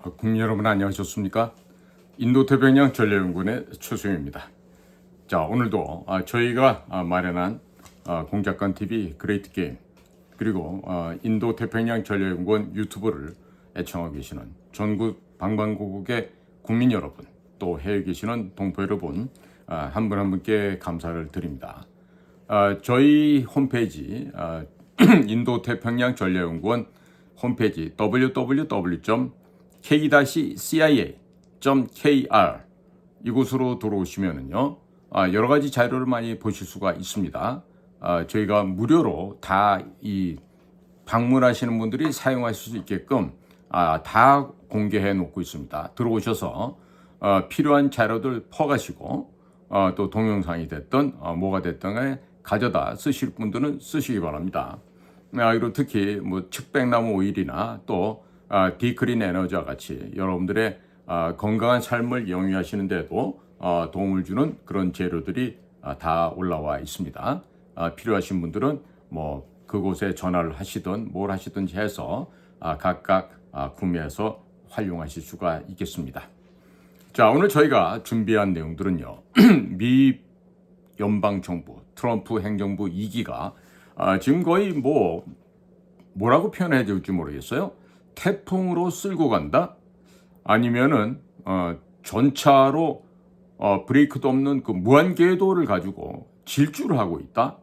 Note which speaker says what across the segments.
Speaker 1: 국민 여러분 안녕하셨습니까? 인도태평양 전략연구원의 최수영입니다. 자, 오늘도 저희가 마련한 공작관 TV 그레이트 게임 그리고 인도태평양 전략연구원 유튜브를 애청하고 계시는 전국 방방곡곡의 국민 여러분, 또 해외에 계시는 동포 여러분 한 분 한 분께 감사를 드립니다. 저희 홈페이지 인도태평양 전략연구원 홈페이지 www.k-cia.kr 이곳으로 들어오시면은요 여러 가지 자료를 많이 보실 수가 있습니다. 저희가 무료로 다 이 방문하시는 분들이 사용하실 수 있게끔 다 공개해 놓고 있습니다. 들어오셔서 필요한 자료들 퍼가시고 또 동영상이 됐든 뭐가 됐든 간에 가져다 쓰실 분들은 쓰시기 바랍니다. 그리고 특히 뭐 측백나무 오일이나 또 디크린 에너지와 같이 여러분들의 건강한 삶을 영위하시는 데도 도움을 주는 그런 재료들이 다 올라와 있습니다. 필요하신 분들은 뭐 그곳에 전화를 하시든 뭘 하시든지 해서 각각 구매해서 활용하실 수가 있겠습니다. 자, 오늘 저희가 준비한 내용들은요. 미 연방정부 트럼프 행정부 2기가 지금 거의 뭐라고 표현해야 될지 모르겠어요. 태풍으로 쓸고 간다? 아니면은 전차로 브레이크도 없는 그 무한궤도를 가지고 질주를 하고 있다?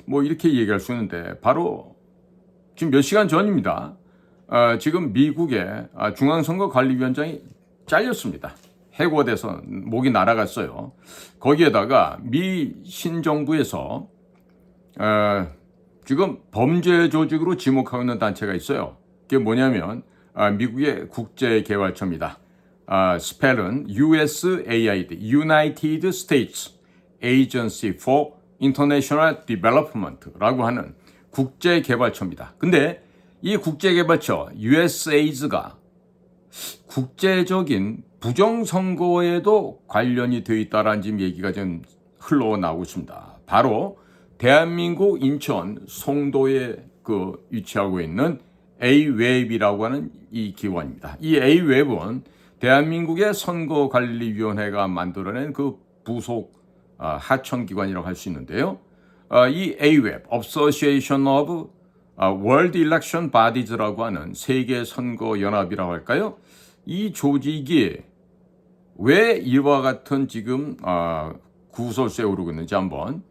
Speaker 1: 뭐 이렇게 얘기할 수 있는데 바로 지금 몇 시간 전입니다. 지금 미국의 중앙선거관리위원장이 잘렸습니다. 해고돼서 목이 날아갔어요. 거기에다가 미 신정부에서 지금 범죄 조직으로 지목하고 있는 단체가 있어요. 그게 뭐냐면 미국의 국제개발처입니다. 스펠은 USAID, United States Agency for International Development라고 하는 국제개발처입니다. 근데 이 국제개발처 USAID가 국제적인 부정선거에도 관련이 되어 있다라는 지금 얘기가 좀 흘러나오고 있습니다. 바로 대한민국 인천 송도에 위치하고 있는 A웹이라고 하는 이 기관입니다. 이 A웹은 대한민국의 선거관리위원회가 만들어낸 그 부속 하청기관이라고 할 수 있는데요. 이 A웹, Association of World Election Bodies라고 하는 세계 선거 연합이라고 할까요? 이 조직이 왜 이와 같은 지금 구설수에 오르고 있는지 한번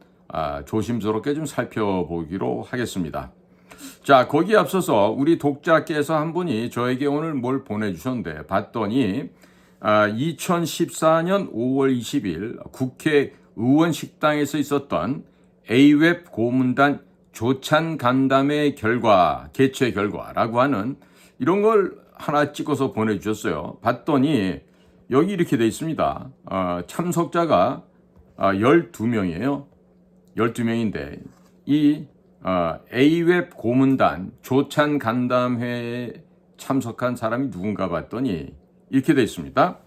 Speaker 1: 조심스럽게 좀 살펴보기로 하겠습니다. 자, 거기에 앞서서 우리 독자께서 한 분이 저에게 오늘 뭘 보내주셨는데 봤더니 2014년 5월 20일 국회의원 식당에서 있었던 A웹 고문단 조찬 간담회 결과, 개최 결과라고 하는 이런 걸 하나 찍어서 보내주셨어요. 봤더니 여기 이렇게 돼 있습니다. 참석자가 12명이에요. 12명인데 이 A웹 고문단 조찬 간담회에 참석한 사람이 누군가 봤더니 이렇게 돼 있습니다.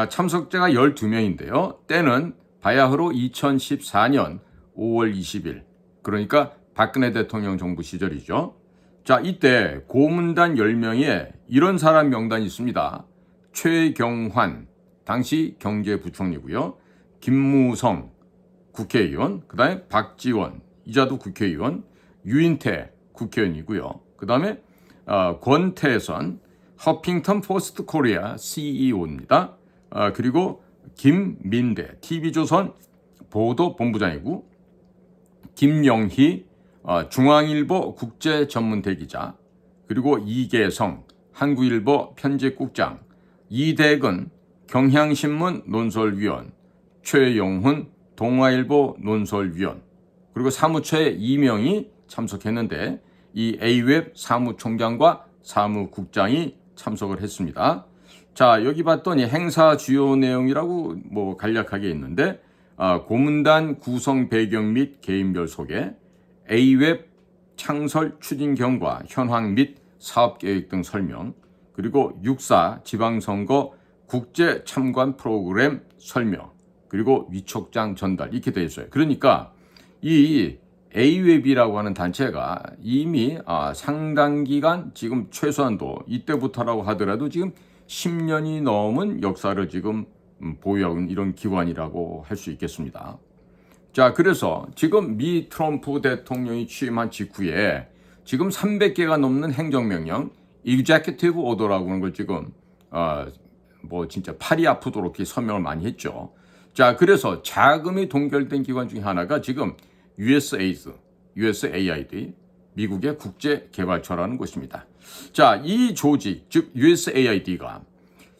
Speaker 1: 참석자가 12명인데요. 때는 바야흐로 2014년 5월 20일 그러니까 박근혜 대통령 정부 시절이죠. 자, 이때 고문단 10명에 이런 사람 명단이 있습니다. 최경환 당시 경제부총리고요. 김무성 국회의원, 그 다음에 박지원 이자도 국회의원, 유인태 국회의원이고요. 그 다음에 권태선 허핑턴 포스트 코리아 CEO입니다. 그리고 김민대 TV조선 보도본부장이고 김영희 중앙일보 국제전문대기자 그리고 이계성 한국일보 편집국장 이대근 경향신문 논설위원 최용훈 동아일보 논설위원 그리고 사무처에 2명이 참석했는데 이 A웹 사무총장과 사무국장이 참석을 했습니다. 자, 여기 봤더니 행사 주요 내용이라고 뭐 간략하게 있는데 고문단 구성 배경 및 개인별 소개, A웹 창설 추진 경과, 현황 및 사업 계획 등 설명, 그리고 6.4 지방선거 국제 참관 프로그램 설명, 그리고 위촉장 전달 이렇게 되어 있어요. 그러니까 이 A웹이라고 하는 단체가 이미 상당 기간 지금 최소한도 이때부터라고 하더라도 지금 10년이 넘은 역사를 지금 보유하고 있는 이런 기관이라고 할 수 있겠습니다. 자, 그래서 지금 미 트럼프 대통령이 취임한 직후에 지금 300개가 넘는 행정명령, Executive Order라고 하는 걸 지금 진짜 팔이 아프도록 이렇게 서명을 많이 했죠. 자, 그래서 자금이 동결된 기관 중에 하나가 지금 USAID, 미국의 국제개발처라는 곳입니다. 자, 이 조직, 즉 USAID가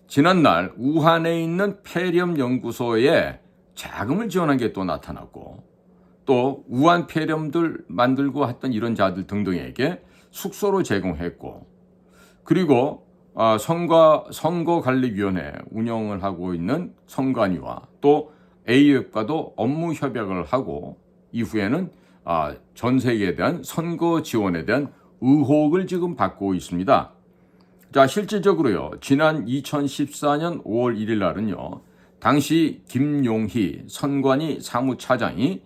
Speaker 1: 지난날 우한에 있는 폐렴 연구소에 자금을 지원한 게 또 나타났고, 또 우한 폐렴들 만들고 했던 이런 자들 등등에게 숙소를 제공했고, 그리고 선거관리위원회 운영을 하고 있는 선관위와 또 AUF과도 업무 협약을 하고, 이후에는 전 세계에 대한 선거 지원에 대한 의혹을 지금 받고 있습니다. 자, 실질적으로요, 지난 2014년 5월 1일 날은요, 당시 김용희 선관위 사무차장이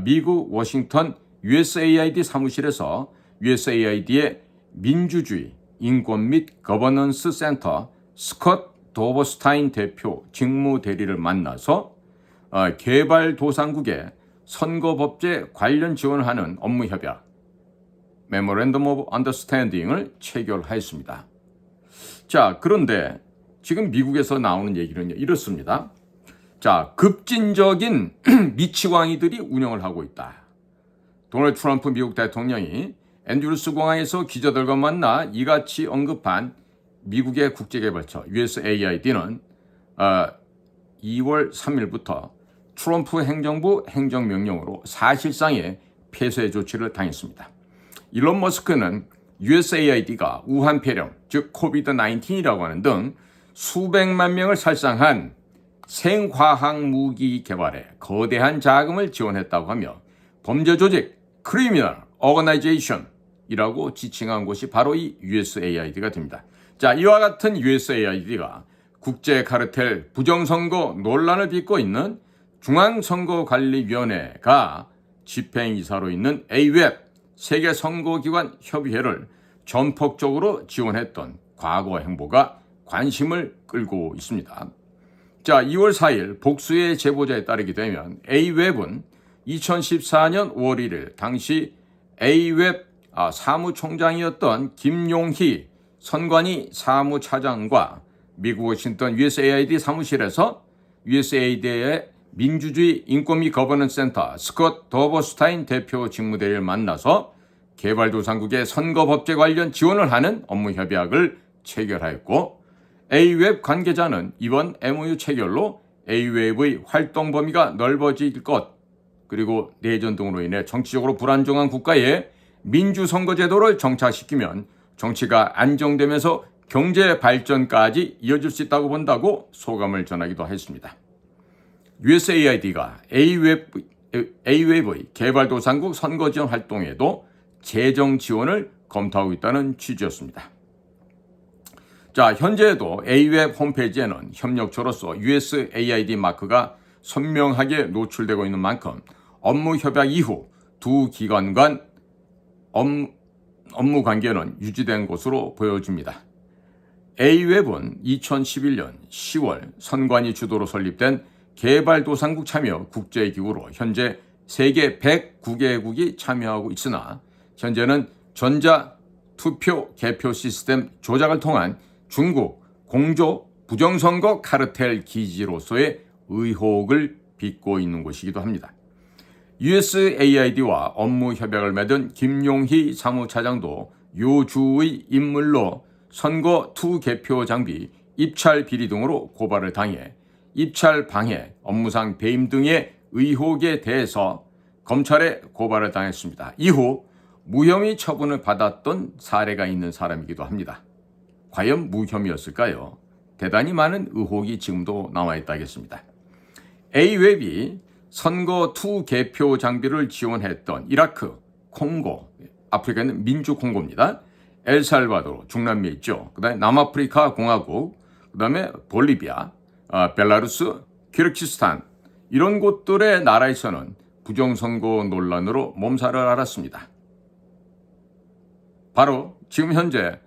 Speaker 1: 미국 워싱턴 USAID 사무실에서 USAID의 민주주의, 인권 및 거버넌스 센터 스콧 도버스타인 대표 직무 대리를 만나서 개발도상국에 선거법제 관련 지원을 하는 업무 협약 Memorandum of Understanding을 체결하였습니다. 자, 그런데 지금 미국에서 나오는 얘기는 이렇습니다. 자, 급진적인 미치광이들이 운영을 하고 있다. 도널드 트럼프 미국 대통령이 앤드루스 공항에서 기자들과 만나 이같이 언급한 미국의 국제개발처 USAID는 2월 3일부터 트럼프 행정부 행정명령으로 사실상의 폐쇄 조치를 당했습니다. 일론 머스크는 USAID가 우한 폐렴, 즉 코비드-19이라고 하는 등 수백만 명을 살상한 생화학 무기 개발에 거대한 자금을 지원했다고 하며 범죄 조직 크리미널 오거나이제이션이라고 지칭한 곳이 바로 이 USAID가 됩니다. 자, 이와 같은 USAID가 국제 카르텔 부정선거 논란을 빚고 있는 중앙선거관리위원회가 집행이사로 있는 AWEB 세계선거기관 협의회를 전폭적으로 지원했던 과거 행보가 관심을 끌고 있습니다. 자, 2월 4일 복수의 제보자에 따르게 되면 AWEB은 2014년 5월 1일 당시 AWEB 사무총장이었던 김용희 선관위 사무차장과 미국 워싱턴 USAID 사무실에서 USAID의 민주주의 인권 및 거버넌스 센터 스콧 더버스타인 대표 직무대리를 만나서 개발도상국의 선거법제 관련 지원을 하는 업무 협약을 체결하였고, AWEB 관계자는 이번 MOU 체결로 AWEB의 활동 범위가 넓어질 것, 그리고 내전 등으로 인해 정치적으로 불안정한 국가에 민주선거제도를 정착시키면 정치가 안정되면서 경제 발전까지 이어질 수 있다고 본다고 소감을 전하기도 했습니다. USAID가 AWEB의 개발도상국 선거지원 활동에도 재정 지원을 검토하고 있다는 취지였습니다. 자, 현재에도 AWEB 홈페이지에는 협력처로서 USAID 마크가 선명하게 노출되고 있는 만큼 업무 협약 이후 두 기관 간 업무 관계는 유지된 것으로 보여집니다. AWEB은 2011년 10월 선관위 주도로 설립된 개발도상국 참여 국제기구로 현재 세계 109개국이 참여하고 있으나 현재는 전자투표 개표 시스템 조작을 통한 중국 공조 부정선거 카르텔 기지로서의 의혹을 빚고 있는 곳이기도 합니다. USAID와 업무 협약을 맺은 김용희 사무차장도 요주의 인물로 선거 투 개표 장비, 입찰 비리 등으로 고발을 당해 입찰 방해, 업무상 배임 등의 의혹에 대해서 검찰에 고발을 당했습니다. 이후 무혐의 처분을 받았던 사례가 있는 사람이기도 합니다. 과연 무혐의였을까요? 대단히 많은 의혹이 지금도 남아있다겠습니다. AWEB이 선거 투 개표 장비를 지원했던 이라크, 콩고, 아프리카는 민주 콩고입니다. 엘살바도르, 중남미에 있죠. 그 다음에 남아프리카 공화국, 그 다음에 볼리비아, 벨라루스, 키르기스탄 이런 곳들의 나라에서는 부정선거 논란으로 몸살을 앓았습니다. 바로 지금 현재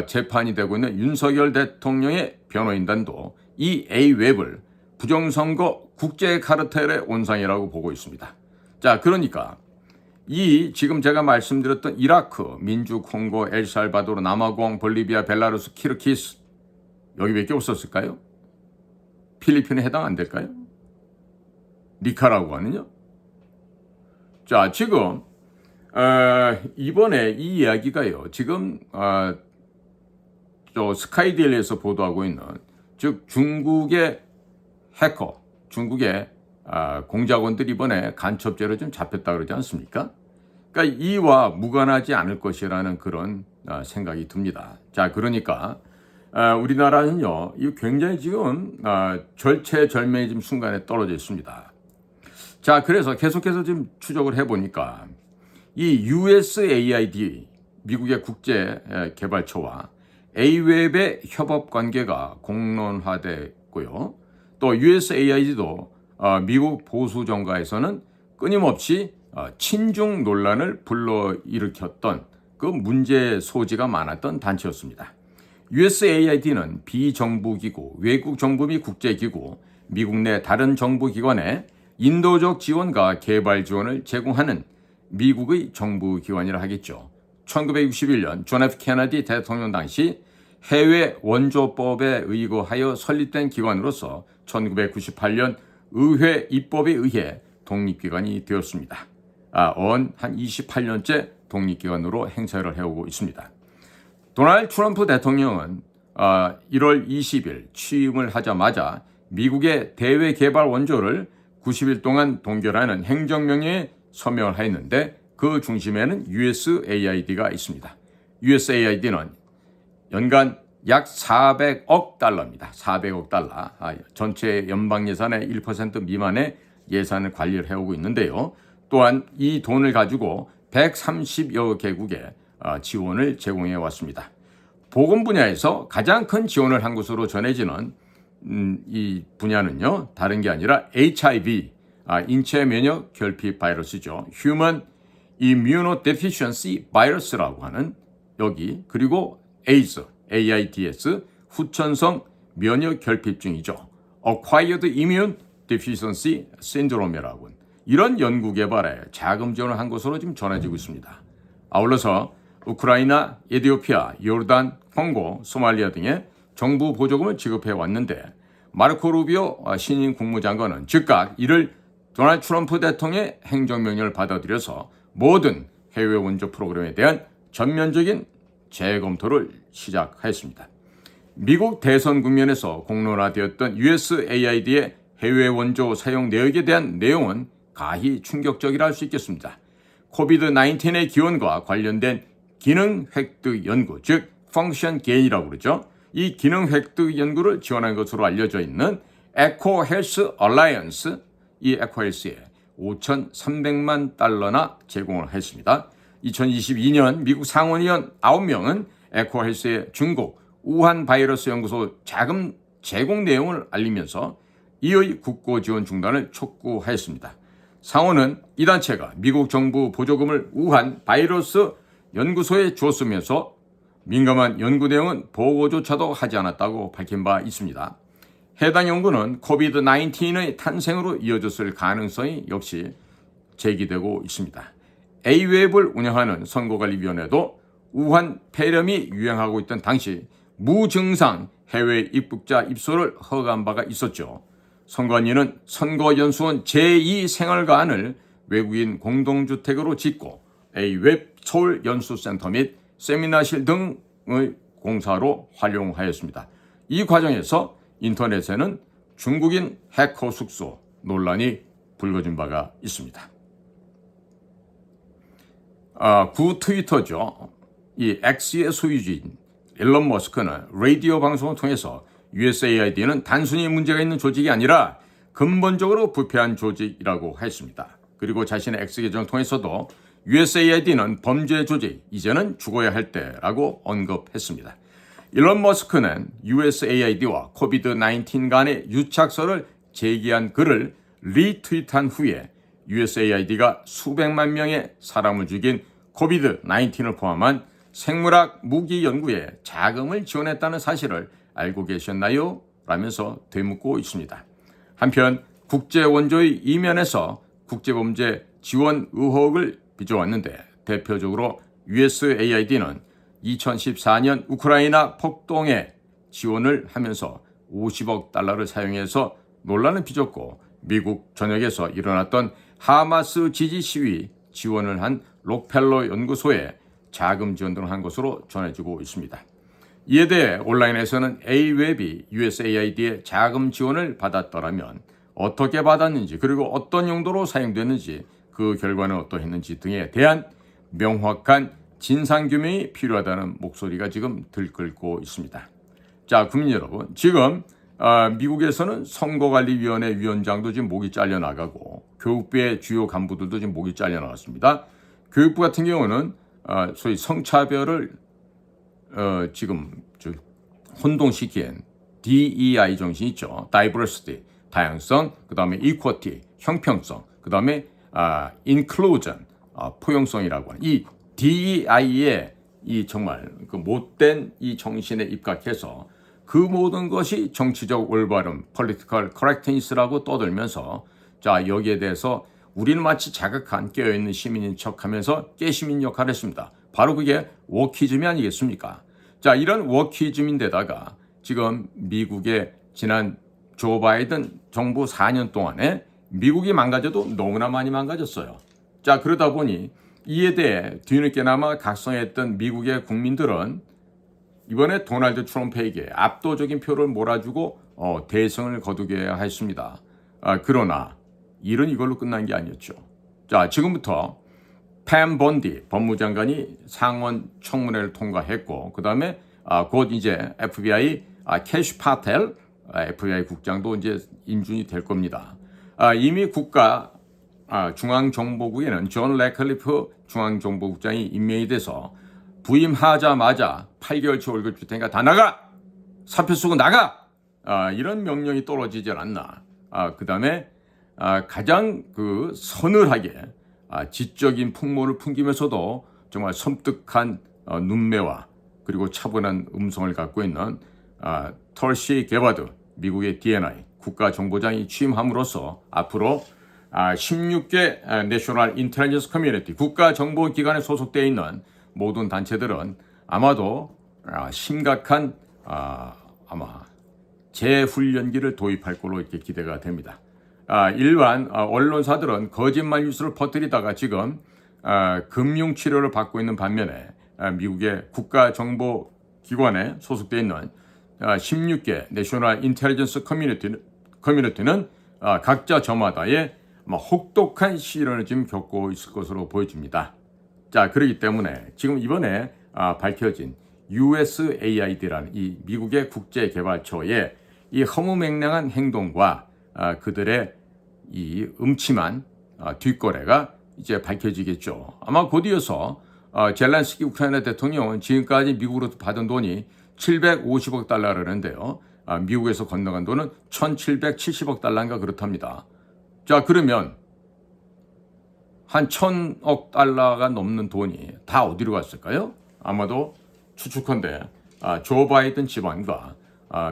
Speaker 1: 재판이 되고 있는 윤석열 대통령의 변호인단도 이 A웹을 부정선거 국제 카르텔의 온상이라고 보고 있습니다. 자, 그러니까 이 지금 제가 말씀드렸던 이라크, 민주 콩고, 엘살바도르, 남아공, 볼리비아, 벨라루스, 키르키스 여기밖에 없었을까요? 필리핀에 해당 안 될까요? 니카라구아는요? 자, 지금 이번에 이 이야기가요. 지금 저 스카이데일리에서 보도하고 있는 즉 중국의 해커, 중국의 공작원들이 이번에 간첩죄로 좀 잡혔다 그러지 않습니까? 그러니까 이와 무관하지 않을 것이라는 그런 생각이 듭니다. 자, 그러니까 우리나라는요, 이 굉장히 지금 절체절명의 순간에 떨어져 있습니다. 자, 그래서 계속해서 지금 추적을 해보니까 이 USAID 미국의 국제개발처와 A웹의 협업 관계가 공론화됐고요. 또 USAID도 미국 보수 정가에서는 끊임없이 친중 논란을 불러일으켰던 그 문제 소지가 많았던 단체였습니다. USAID는 비정부기구, 외국 정부 및 국제기구, 미국 내 다른 정부기관에 인도적 지원과 개발 지원을 제공하는 미국의 정부기관이라 하겠죠. 1961년 존 F 케너디 대통령 당시 해외 원조법에 의거하여 설립된 기관으로서 1998년 의회 입법에 의해 독립기관이 되었습니다. 한 28년째 독립기관으로 행사를 해오고 있습니다. 도널드 트럼프 대통령은 1월 20일 취임을 하자마자 미국의 대외 개발 원조를 90일 동안 동결하는 행정명령에 서명을 했는데 그 중심에는 USAID가 있습니다. USAID는 연간 약 400억 달러입니다. 400억 달러. 전체 연방 예산의 1% 미만의 예산을 관리를 해오고 있는데요. 또한 이 돈을 가지고 130여 개국에 지원을 제공해 왔습니다. 보건 분야에서 가장 큰 지원을 한 것으로 전해지는 이 분야는요, 다른 게 아니라 HIV, 인체 면역 결핍 바이러스죠. Human Immunodeficiency Virus라고 하는 여기, 그리고 AIDS, AIDS, 후천성 면역 결핍증이죠. Acquired Immune Deficiency Syndrome라고 이런 연구 개발에 자금 지원을 한 것으로 지금 전해지고 있습니다. 아울러서 우크라이나, 에티오피아, 요르단, 콩고, 소말리아 등의 정부 보조금을 지급해 왔는데 마르코 루비오 신임 국무장관은 즉각 이를 도널드 트럼프 대통령의 행정명령을 받아들여서 모든 해외 원조 프로그램에 대한 전면적인 재검토를 시작했습니다. 미국 대선 국면에서 공론화되었던 USAID의 해외 원조 사용 내역에 대한 내용은 가히 충격적이라 할 수 있겠습니다. 코비드-19의 기원과 관련된 기능 획득 연구, 즉 펑션 게인이라고 그러죠. 이 기능 획득 연구를 지원한 것으로 알려져 있는 에코 헬스 얼라이언스, 이 에코 헬스에 5,300만 달러나 제공을 했습니다. 2022년 미국 상원의원 9명은 에코 헬스의 중국 우한 바이러스 연구소 자금 제공 내용을 알리면서 이의 국고 지원 중단을 촉구하였습니다. 상원은 이 단체가 미국 정부 보조금을 우한 바이러스 연구소에 주었으면서 민감한 연구 내용은 보고조차도 하지 않았다고 밝힌 바 있습니다. 해당 연구는 코비드-19의 탄생으로 이어졌을 가능성이 역시 제기되고 있습니다. A웹을 운영하는 선거관리위원회도 우한 폐렴이 유행하고 있던 당시 무증상 해외 입국자 입소를 허가한 바가 있었죠. 선관위는 선거연수원 제2생활관을 외국인 공동주택으로 짓고 A웹 서울연수센터 및 세미나실 등의 공사로 활용하였습니다. 이 과정에서 인터넷에는 중국인 해커 숙소 논란이 불거진 바가 있습니다. 구 트위터죠. 이 X의 소유주인 일론 머스크는 라디오 방송을 통해서 USAID는 단순히 문제가 있는 조직이 아니라 근본적으로 부패한 조직이라고 했습니다. 그리고 자신의 X 계정을 통해서도 USAID는 범죄 조직, 이제는 죽어야 할 때라고 언급했습니다. 일론 머스크는 USAID와 코비드-19 간의 유착설을 제기한 글을 리트윗한 후에 USAID가 수백만 명의 사람을 죽인 코비드-19을 포함한 생물학 무기 연구에 자금을 지원했다는 사실을 알고 계셨나요? 라면서 되묻고 있습니다. 한편 국제원조의 이면에서 국제범죄 지원 의혹을 빚어왔는데 대표적으로 USAID는 2014년 우크라이나 폭동에 지원을 하면서 50억 달러를 사용해서 논란을 빚었고 미국 전역에서 일어났던 하마스 지지 시위 지원을 한 록펠러 연구소에 자금 지원 등을 한 것으로 전해지고 있습니다. 이에 대해 온라인에서는 A웹이 USAID의 자금 지원을 받았더라면 어떻게 받았는지 그리고 어떤 용도로 사용됐는지 그 결과는 어떠했는지 등에 대한 명확한 진상규명이 필요하다는 목소리가 지금 들끓고 있습니다. 자, 국민 여러분, 지금 미국에서는 선거관리위원회 위원장도 지금 목이 잘려나가고 교육부의 주요 간부들도 지금 목이 잘려나갔습니다. 교육부 같은 경우는 소위 성차별을 지금 혼동시키는 DEI 정신이 있죠. Diversity, 다양성, 그 다음에 Equity, 형평성, 그 다음에 Inclusion, 포용성이라고 하는 이 DEI에 이 정말 그 못된 이 정신에 입각해서 그 모든 것이 정치적 올바름, political correctness라고 떠들면서 자 여기에 대해서 우리는 마치 자극한 깨어있는 시민인 척하면서 깨시민 역할을 했습니다. 바로 그게 워키즘이 아니겠습니까? 자 이런 워키즘인데다가 지금 미국의 지난 조 바이든 정부 4년 동안에 미국이 망가져도 너무나 많이 망가졌어요. 자 그러다 보니 이에 대해 뒤늦게나마 각성했던 미국의 국민들은 이번에 도널드 트럼프에게 압도적인 표를 몰아주고 대승을 거두게 했습니다. 그러나 일은 이걸로 끝난 게 아니었죠. 자 지금부터 팸 번디 법무장관이 상원 청문회를 통과했고 그 다음에 곧 이제 FBI 캐시 파텔 FBI 국장도 이제 임준이 될 겁니다. 이미 국가 중앙정보국에는 존 레클리프 중앙정보국장이 임명이 돼서 부임하자마자 8개월치 월급 줄 테니까 다 나가! 사표 쓰고 나가! 이런 명령이 떨어지질 않나. 그 다음에 가장 그 서늘하게 지적인 풍모를 풍기면서도 정말 섬뜩한 눈매와 그리고 차분한 음성을 갖고 있는 털시 게바드 미국의 DNI 국가정보장이 취임함으로써 앞으로 16개 내셔널 인텔리전스 커뮤니티 국가정보기관에 소속되어 있는 모든 단체들은 아마도 심각한 아마 재훈련기를 도입할 걸로 이렇게 기대가 됩니다. 일반 언론사들은 거짓말 뉴스를 퍼뜨리다가 지금 금융치료를 받고 있는 반면에 미국의 국가정보기관에 소속되어 있는 16개 내셔널 인텔리전스 커뮤니티는 각자 저마다의 혹독한 시련을 지금 겪고 있을 것으로 보여집니다. 자, 그렇기 때문에 지금 이번에 밝혀진 USAID라는 이 미국의 국제개발처의 이 허무맹랑한 행동과 그들의 이 음침한 뒷거래가 이제 밝혀지겠죠. 아마 곧 이어서 젤란스키 우크라이나 대통령은 지금까지 미국으로부터 받은 돈이 750억 달러라는데요. 미국에서 건너간 돈은 1770억 달러인가 그렇답니다. 자, 그러면 한 1000억 달러가 넘는 돈이 다 어디로 갔을까요? 아마도 추측컨대 조 바이든 집안과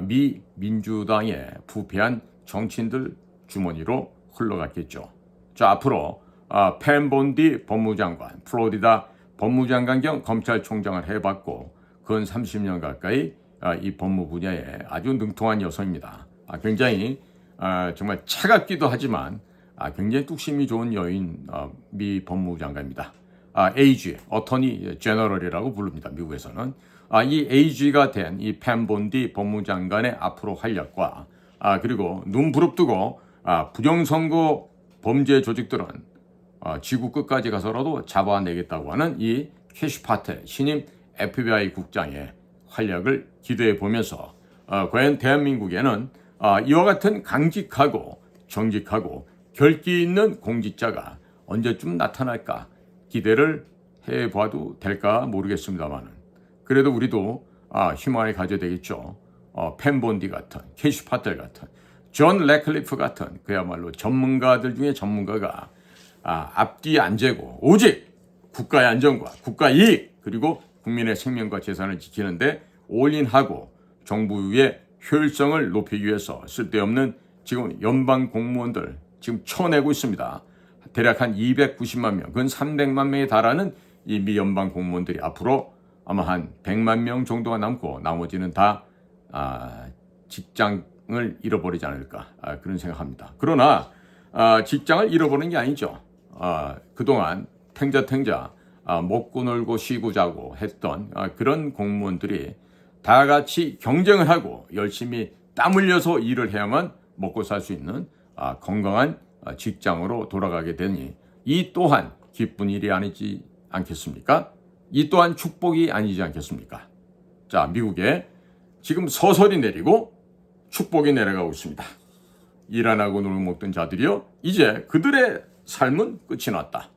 Speaker 1: 미 민주당의 부패한 정치인들 주머니로 흘러갔겠죠. 자, 앞으로 팸 본디 법무장관, 플로리다 법무장관 겸 검찰총장을 해봤고 근 30년 가까이 이 법무 분야에 아주 능통한 여성입니다. 굉장히 정말 차갑기도 하지만 굉장히 뚝심이 좋은 여인 미 법무장관입니다. AG, 어터니 제너럴이라고 부릅니다. 미국에서는. 이 AG가 된 이 팸 본디 법무장관의 앞으로 활약과 그리고 눈 부릅뜨고 부정선거 범죄 조직들은 지구 끝까지 가서라도 잡아내겠다고 하는 이 캐시 파텔 신임 FBI 국장의 활약을 기대해 보면서 과연 대한민국에는 이와 같은 강직하고 정직하고 결기 있는 공직자가 언제쯤 나타날까 기대를 해봐도 될까 모르겠습니다만 그래도 우리도 희망을 가져야 되겠죠. 팸 본디 같은, 캐시 파텔 같은, 존 레클리프 같은 그야말로 전문가들 중에 전문가가 앞뒤 안 재고 오직 국가의 안전과 국가 이익 그리고 국민의 생명과 재산을 지키는데 올인하고 정부의 효율성을 높이기 위해서 쓸데없는 지금 연방 공무원들 지금 쳐내고 있습니다. 대략 한 290만 명, 근 300만 명에 달하는 이 미 연방 공무원들이 앞으로 아마 한 100만 명 정도가 남고 나머지는 다 직장을 잃어버리지 않을까 그런 생각합니다. 그러나 직장을 잃어버리는 게 아니죠. 그동안 탱자탱자 먹고 놀고 쉬고 자고 했던 그런 공무원들이 다 같이 경쟁을 하고 열심히 땀 흘려서 일을 해야만 먹고 살 수 있는 건강한 직장으로 돌아가게 되니 이 또한 기쁜 일이 아니지 않겠습니까? 이 또한 축복이 아니지 않겠습니까? 자, 미국에 지금 서설이 내리고 축복이 내려가고 있습니다. 일 안 하고 놀고 먹던 자들이요, 이제 그들의 삶은 끝이 났다.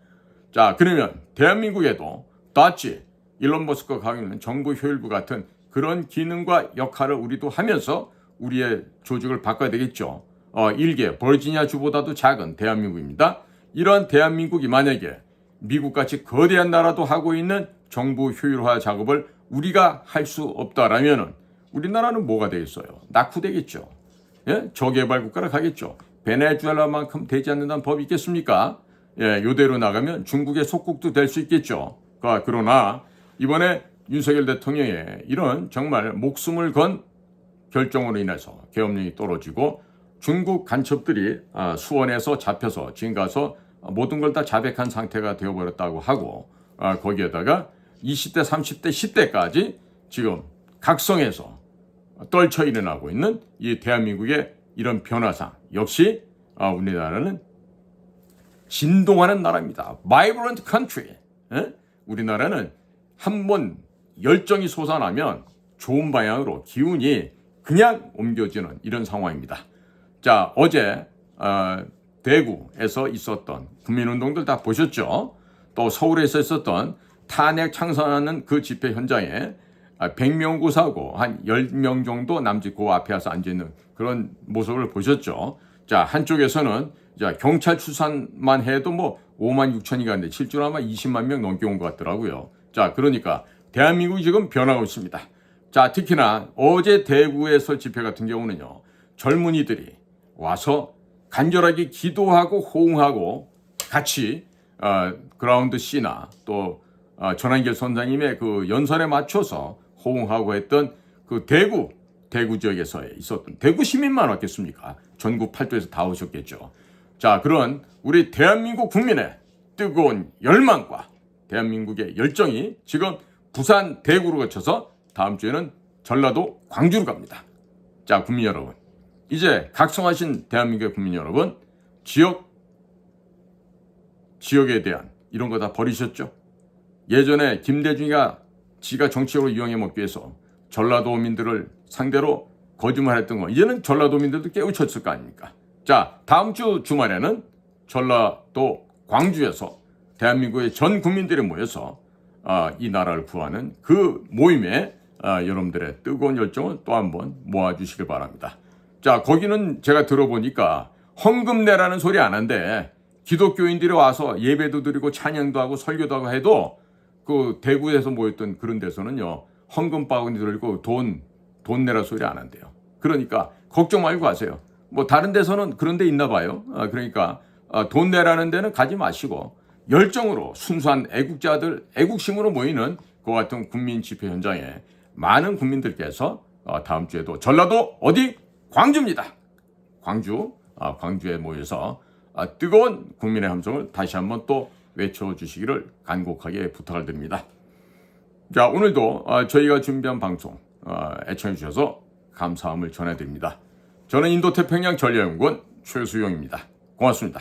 Speaker 1: 자, 그러면 대한민국에도 닷지, 일론 머스크가 가지고 있는 정부 효율부 같은 그런 기능과 역할을 우리도 하면서 우리의 조직을 바꿔야 되겠죠. 일개 버지니아 주보다도 작은 대한민국입니다. 이런 대한민국이 만약에 미국같이 거대한 나라도 하고 있는 정부 효율화 작업을 우리가 할 수 없다라면 우리나라는 뭐가 되겠어요? 낙후되겠죠. 예? 저개발 국가로 가겠죠. 베네수엘라만큼 되지 않는다는 법이 있겠습니까? 예, 이대로 나가면 중국의 속국도 될 수 있겠죠. 그러나 이번에 윤석열 대통령의 이런 정말 목숨을 건 결정으로 인해서 계엄령이 떨어지고 중국 간첩들이 수원에서 잡혀서 지금 가서 모든 걸 다 자백한 상태가 되어버렸다고 하고 거기에다가 20대, 30대, 10대까지 지금 각성해서 떨쳐 일어나고 있는 이 대한민국의 이런 변화상 역시 우리나라는 진동하는 나라입니다. Vibrant country. 우리나라는 한번 열정이 솟아나면 좋은 방향으로 기운이 그냥 옮겨지는 이런 상황입니다. 자, 어제 대구에서 있었던 국민운동들 다 보셨죠? 또 서울에서 있었던 탄핵 창선하는 그 집회 현장에 100명 구사하고 한 10명 정도 남짓 그 앞에 와서 앉아있는 그런 모습을 보셨죠? 자, 한쪽에서는 경찰 출산만 해도 뭐 5만 6천이 갔는데 실제로 아마 20만 명 넘게 온 것 같더라고요. 자, 그러니까 대한민국이 지금 변하고 있습니다. 자, 특히나 어제 대구에서 집회 같은 경우는요, 젊은이들이 와서 간절하게 기도하고 호응하고 같이 그라운드 C나 또 전한길 선장님의 그 연설에 맞춰서 호응하고 했던 그 대구 지역에서 있었던 대구 시민만 왔겠습니까? 전국 8도에서 다 오셨겠죠. 자, 그런 우리 대한민국 국민의 뜨거운 열망과 대한민국의 열정이 지금 부산 대구로 거쳐서 다음 주에는 전라도 광주로 갑니다. 자, 국민 여러분, 이제 각성하신 대한민국의 국민 여러분, 지역에 대한 이런 거 다 버리셨죠? 예전에 김대중이가 지가 정치적으로 이용해 먹기 위해서 전라도민들을 상대로 거짓말했던 거, 이제는 전라도민들도 깨우쳤을 거 아닙니까? 자, 다음 주 주말에는 전라도 광주에서 대한민국의 전 국민들이 모여서 이 나라를 구하는 그 모임에 여러분들의 뜨거운 열정을 또 한번 모아주시길 바랍니다. 자, 거기는 제가 들어보니까 헌금 내라는 소리 안 한대. 기독교인들이 와서 예배도 드리고 찬양도 하고 설교도 하고 해도 그 대구에서 모였던 그런 데서는요, 헌금 바구니 들고 돈 내라 소리 안 한대요. 그러니까 걱정 말고 가세요. 뭐 다른 데서는 그런 데 있나 봐요. 그러니까 돈 내라는 데는 가지 마시고 열정으로 순수한 애국자들, 애국심으로 모이는 그 같은 국민 집회 현장에 많은 국민들께서 다음 주에도 전라도 어디? 광주입니다. 광주에 모여서 뜨거운 국민의 함성을 다시 한번 또 외쳐주시기를 간곡하게 부탁을 드립니다. 자, 오늘도 저희가 준비한 방송 애청해 주셔서 감사함을 전해드립니다. 저는 인도태평양 전략연구원 최수용입니다. 고맙습니다.